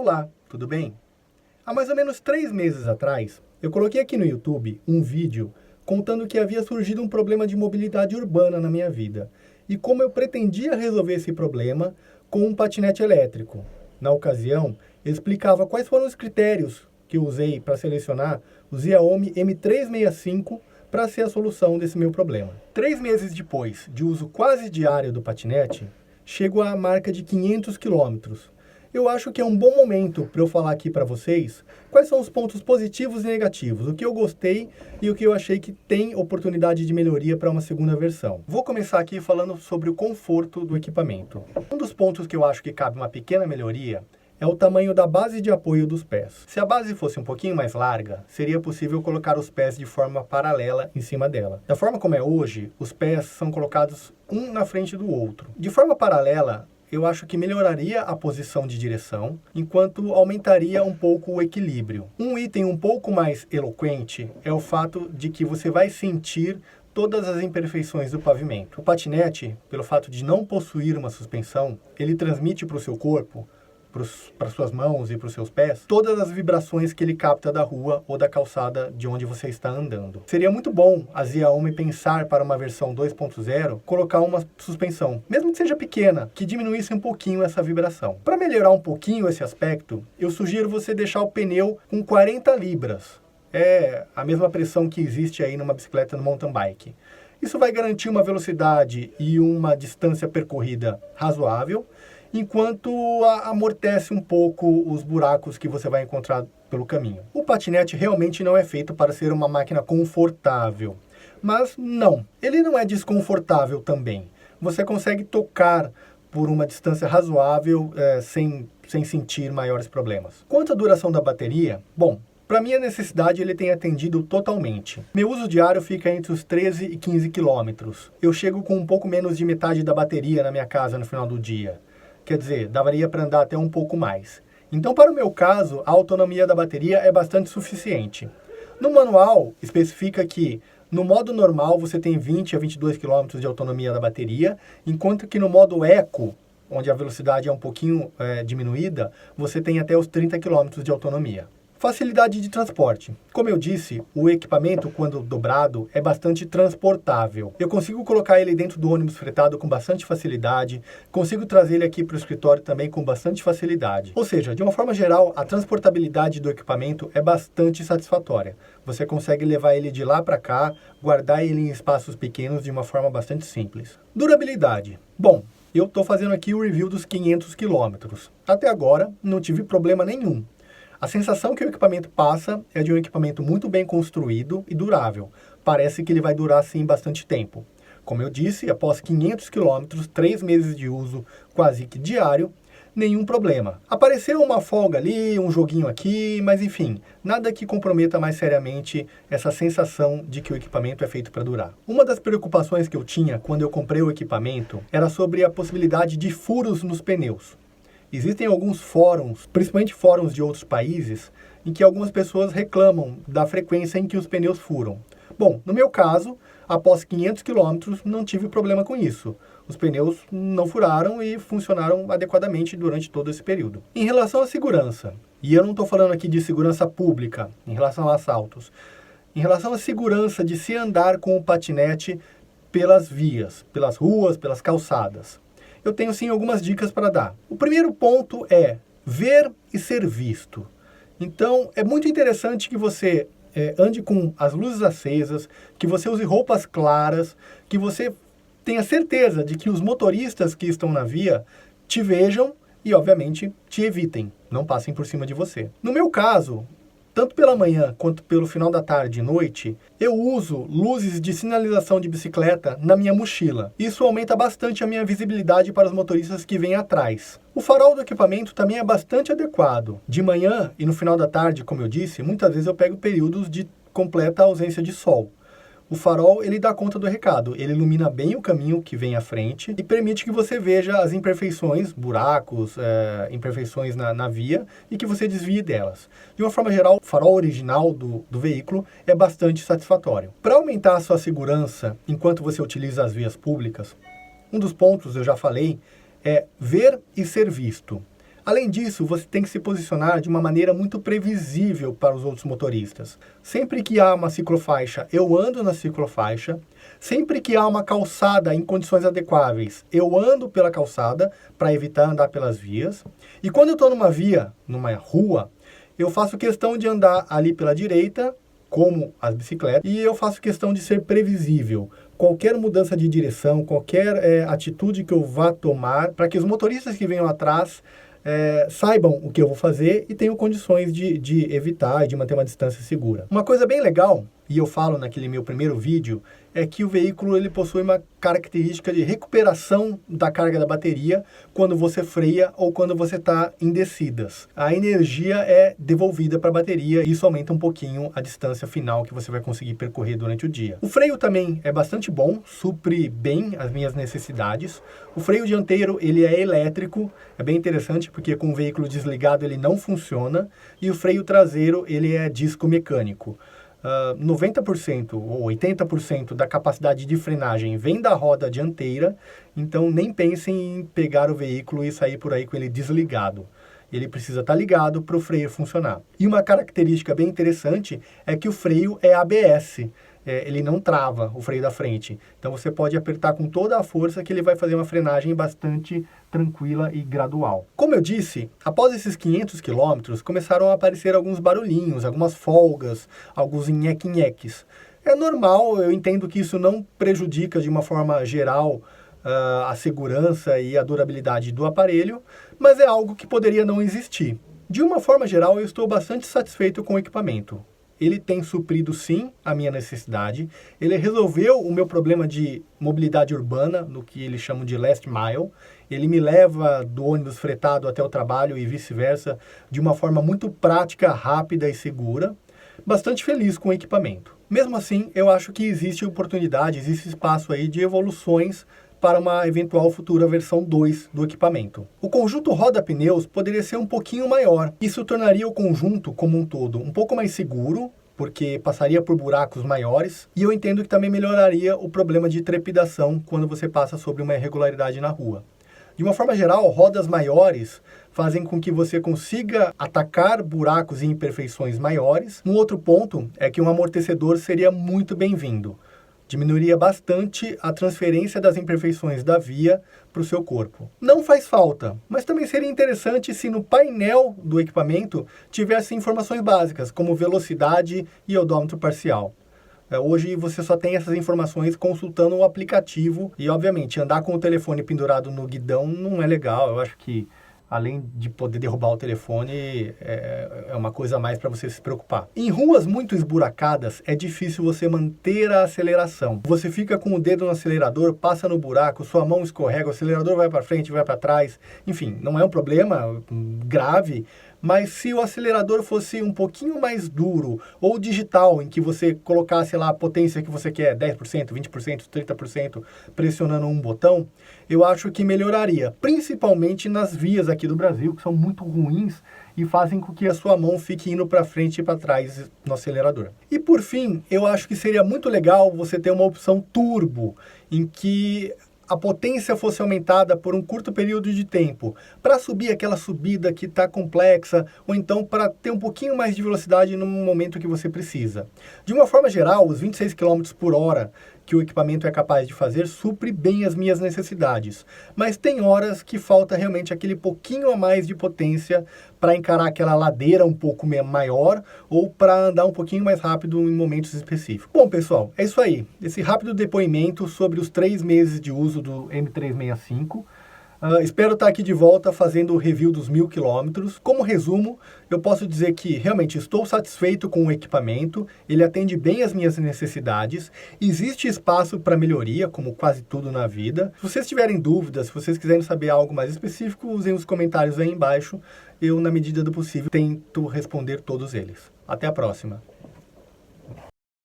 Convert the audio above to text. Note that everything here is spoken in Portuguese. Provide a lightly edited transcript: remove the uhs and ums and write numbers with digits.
Olá, tudo bem? Há mais ou menos 3 meses atrás, eu coloquei aqui no YouTube um vídeo contando que havia surgido um problema de mobilidade urbana na minha vida e como eu pretendia resolver esse problema com um patinete elétrico. Na ocasião, eu explicava quais foram os critérios que eu usei para selecionar o Xiaomi M365 para ser a solução desse meu problema. 3 meses depois de uso quase diário do patinete, chego à marca de 500 quilômetros. Eu acho que é um bom momento para eu falar aqui para vocês quais são os pontos positivos e negativos, o que eu gostei e o que eu achei que tem oportunidade de melhoria para uma segunda versão. Vou começar aqui falando sobre o conforto do equipamento. Um dos pontos que eu acho que cabe uma pequena melhoria é o tamanho da base de apoio dos pés. Se a base fosse um pouquinho mais larga, seria possível colocar os pés de forma paralela em cima dela. Da forma como é hoje, os pés são colocados um na frente do outro. De forma paralela, eu acho que melhoraria a posição de direção, enquanto aumentaria um pouco o equilíbrio. Um item um pouco mais eloquente é o fato de que você vai sentir todas as imperfeições do pavimento. O patinete, pelo fato de não possuir uma suspensão, ele transmite para o seu corpo, para suas mãos e para os seus pés, todas as vibrações que ele capta da rua ou da calçada de onde você está andando. Seria muito bom a Xiaomi pensar para uma versão 2.0, colocar uma suspensão, mesmo que seja pequena, que diminuísse um pouquinho essa vibração. Para melhorar um pouquinho esse aspecto, eu sugiro você deixar o pneu com 40 libras. É a mesma pressão que existe aí numa bicicleta no mountain bike. Isso vai garantir uma velocidade e uma distância percorrida razoável, enquanto amortece um pouco os buracos que você vai encontrar pelo caminho. O patinete realmente não é feito para ser uma máquina confortável, mas não, ele não é desconfortável também. Você consegue tocar por uma distância razoável sem sentir maiores problemas. Quanto à duração da bateria, bom, para minha necessidade, ele tem atendido totalmente. Meu uso diário fica entre os 13 e 15 quilômetros. Eu chego com um pouco menos de metade da bateria na minha casa no final do dia. Quer dizer, daria para andar até um pouco mais. Então, para o meu caso, a autonomia da bateria é bastante suficiente. No manual, especifica que no modo normal você tem 20 a 22 km de autonomia da bateria, enquanto que no modo Eco, onde a velocidade é um pouquinho diminuída, você tem até os 30 km de autonomia. Facilidade de transporte. Como eu disse, o equipamento, quando dobrado, é bastante transportável. Eu consigo colocar ele dentro do ônibus fretado com bastante facilidade, consigo trazer ele aqui para o escritório também com bastante facilidade. Ou seja, de uma forma geral, a transportabilidade do equipamento é bastante satisfatória. Você consegue levar ele de lá para cá, guardar ele em espaços pequenos de uma forma bastante simples. Durabilidade. Bom, eu estou fazendo aqui o review dos 500 km. Até agora, não tive problema nenhum. A sensação que o equipamento passa é de um equipamento muito bem construído e durável. Parece que ele vai durar, sim, bastante tempo. Como eu disse, após 500 km, 3 meses de uso quase que diário, nenhum problema. Apareceu uma folga ali, um joguinho aqui, mas enfim, nada que comprometa mais seriamente essa sensação de que o equipamento é feito para durar. Uma das preocupações que eu tinha quando eu comprei o equipamento era sobre a possibilidade de furos nos pneus. Existem alguns fóruns, principalmente fóruns de outros países, em que algumas pessoas reclamam da frequência em que os pneus furam. Bom, no meu caso, após 500 km, não tive problema com isso. Os pneus não furaram e funcionaram adequadamente durante todo esse período. Em relação à segurança, e eu não estou falando aqui de segurança pública, em relação a assaltos, em relação à segurança de se andar com o patinete pelas vias, pelas ruas, pelas calçadas. Eu tenho sim algumas dicas para dar. O primeiro ponto é ver e ser visto. Então, é muito interessante que você ande com as luzes acesas, que você use roupas claras, que você tenha certeza de que os motoristas que estão na via te vejam e, obviamente, te evitem, não passem por cima de você. No meu caso, tanto pela manhã quanto pelo final da tarde e noite, eu uso luzes de sinalização de bicicleta na minha mochila. Isso aumenta bastante a minha visibilidade para os motoristas que vêm atrás. O farol do equipamento também é bastante adequado. De manhã e no final da tarde, como eu disse, muitas vezes eu pego períodos de completa ausência de sol. O farol, ele dá conta do recado, ele ilumina bem o caminho que vem à frente e permite que você veja as imperfeições, buracos, imperfeições na via e que você desvie delas. De uma forma geral, o farol original do veículo é bastante satisfatório. Para aumentar a sua segurança enquanto você utiliza as vias públicas, um dos pontos, eu já falei, é ver e ser visto. Além disso, você tem que se posicionar de uma maneira muito previsível para os outros motoristas. Sempre que há uma ciclofaixa, eu ando na ciclofaixa. Sempre que há uma calçada em condições adequáveis, eu ando pela calçada para evitar andar pelas vias. E quando eu estou numa via, numa rua, eu faço questão de andar ali pela direita, como as bicicletas, e eu faço questão de ser previsível. Qualquer mudança de direção, qualquer atitude que eu vá tomar, para que os motoristas que venham atrás saibam o que eu vou fazer e tenham condições de evitar e de manter uma distância segura. Uma coisa bem legal, e eu falo naquele meu primeiro vídeo, é que o veículo ele possui uma característica de recuperação da carga da bateria quando você freia ou quando você está em descidas. A energia é devolvida para a bateria e isso aumenta um pouquinho a distância final que você vai conseguir percorrer durante o dia. O freio também é bastante bom, supre bem as minhas necessidades. O freio dianteiro ele é elétrico, é bem interessante porque com o veículo desligado ele não funciona, e o freio traseiro ele é disco mecânico. 90% ou 80% da capacidade de frenagem vem da roda dianteira, então nem pensem em pegar o veículo e sair por aí com ele desligado. Ele precisa estar ligado para o freio funcionar. E uma característica bem interessante é que o freio é ABS. Ele não trava o freio da frente. Então você pode apertar com toda a força que ele vai fazer uma frenagem bastante tranquila e gradual. Como eu disse, após esses 500 quilômetros, começaram a aparecer alguns barulhinhos, algumas folgas, alguns nheque-nheques. É normal, eu entendo que isso não prejudica de uma forma geral a segurança e a durabilidade do aparelho, mas é algo que poderia não existir. De uma forma geral, eu estou bastante satisfeito com o equipamento. Ele tem suprido, sim, a minha necessidade. Ele resolveu o meu problema de mobilidade urbana, no que eles chamam de last mile. Ele me leva do ônibus fretado até o trabalho e vice-versa, de uma forma muito prática, rápida e segura. Bastante feliz com o equipamento. Mesmo assim, eu acho que existe oportunidade, existe espaço aí de evoluções para uma eventual futura versão 2 do equipamento. O conjunto roda-pneus poderia ser um pouquinho maior. Isso tornaria o conjunto como um todo um pouco mais seguro, porque passaria por buracos maiores, e eu entendo que também melhoraria o problema de trepidação quando você passa sobre uma irregularidade na rua. De uma forma geral, rodas maiores fazem com que você consiga atacar buracos e imperfeições maiores. Um outro ponto é que um amortecedor seria muito bem-vindo. Diminuiria bastante a transferência das imperfeições da via para o seu corpo. Não faz falta, mas também seria interessante se no painel do equipamento tivesse informações básicas, como velocidade e odômetro parcial. Hoje você só tem essas informações consultando o aplicativo e, obviamente, andar com o telefone pendurado no guidão não é legal. Eu acho que, além de poder derrubar o telefone, é uma coisa a mais para você se preocupar. Em ruas muito esburacadas, é difícil você manter a aceleração. Você fica com o dedo no acelerador, passa no buraco, sua mão escorrega, o acelerador vai para frente, vai para trás. Enfim, não é um problema grave, mas se o acelerador fosse um pouquinho mais duro ou digital, em que você colocasse lá a potência que você quer, 10%, 20%, 30%, pressionando um botão, eu acho que melhoraria, principalmente nas vias aqui do Brasil, que são muito ruins e fazem com que a sua mão fique indo para frente e para trás no acelerador. E por fim, eu acho que seria muito legal você ter uma opção turbo, em que a potência fosse aumentada por um curto período de tempo, para subir aquela subida que está complexa, ou então para ter um pouquinho mais de velocidade no momento que você precisa. De uma forma geral, os 26 km por hora que o equipamento é capaz de fazer supre bem as minhas necessidades, mas tem horas que falta realmente aquele pouquinho a mais de potência para encarar aquela ladeira um pouco maior ou para andar um pouquinho mais rápido em momentos específicos. Bom, pessoal, é isso aí. Esse rápido depoimento sobre os 3 meses de uso do M365. Espero estar aqui de volta fazendo o review dos 1000 km. Como resumo, eu posso dizer que realmente estou satisfeito com o equipamento, ele atende bem às minhas necessidades, existe espaço para melhoria, como quase tudo na vida. Se vocês tiverem dúvidas, se vocês quiserem saber algo mais específico, usem os comentários aí embaixo. Eu, na medida do possível, tento responder todos eles. Até a próxima!